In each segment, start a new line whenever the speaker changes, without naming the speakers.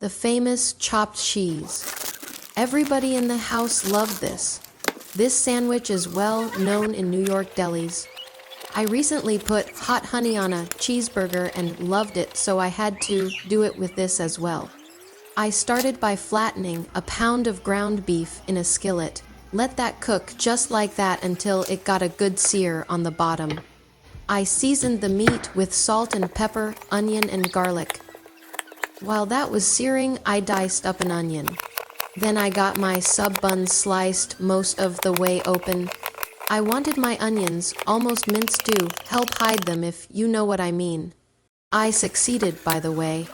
the famous chopped cheese. Everybody in the house loved this. This sandwich is well known in New York delis. I recently put hot honey on a cheeseburger and loved it, so I had to do it with this as well. I started by flattening a pound of ground beef in a skillet. Let that cook just like that until it got a good sear on the bottom. I seasoned the meat with salt and pepper, onion and garlic. While that was searing, I diced up an onion. Then I got my sub buns sliced most of the way open. I wanted my onions, almost minced to help hide them, if you know what I mean. I succeeded, by the way.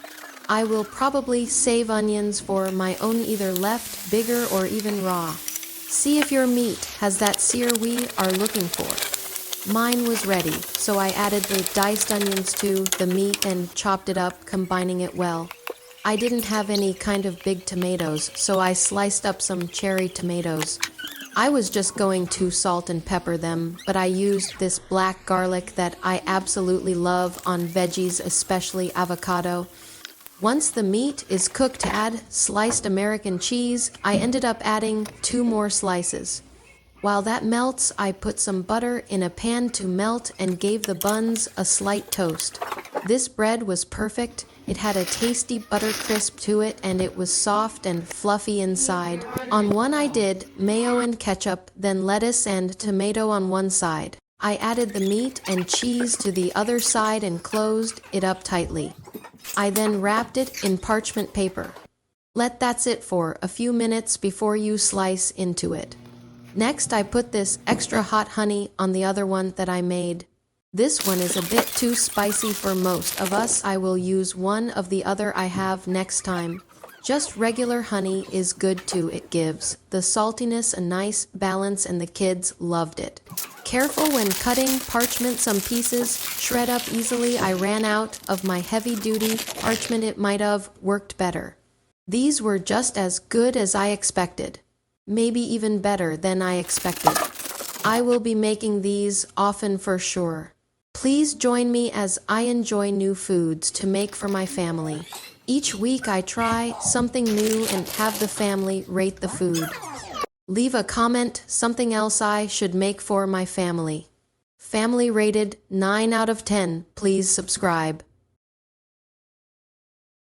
I will probably save onions for my own, either left, bigger, or even raw. See if your meat has that sear we are looking for. Mine was ready, so I added the diced onions to the meat and chopped it up, combining it well. I didn't have any kind of big tomatoes, so I sliced up some cherry tomatoes. I was just going to salt and pepper them, but I used this black garlic that I absolutely love on veggies, especially avocado. Once the meat is cooked, to add sliced American cheese, I ended up adding 2 more slices. While that melts, I put some butter in a pan to melt and gave the buns a slight toast. This bread was perfect. It had a tasty butter crisp to it, and it was soft and fluffy inside. On one I did mayo and ketchup, then lettuce and tomato on one side. I added the meat and cheese to the other side and closed it up tightly. I then wrapped it in parchment paper. Let that sit for a few minutes before you slice into it. Next, I put this extra hot honey on the other one that I made. This one is a bit too spicy for most of us. I will use one of the other I have next time. Just regular honey is good too. It gives the saltiness a nice balance, and the kids loved it. Careful when cutting parchment, some pieces shred up easily. I ran out of my heavy-duty parchment. It might have worked better. These were just as good as I expected. Maybe even better than I expected. I will be making these often for sure. Please join me as I enjoy new foods to make for my family. Each week I try something new and have the family rate the food. Leave a comment, something else I should make for my family. Family rated 9 out of 10. Please subscribe.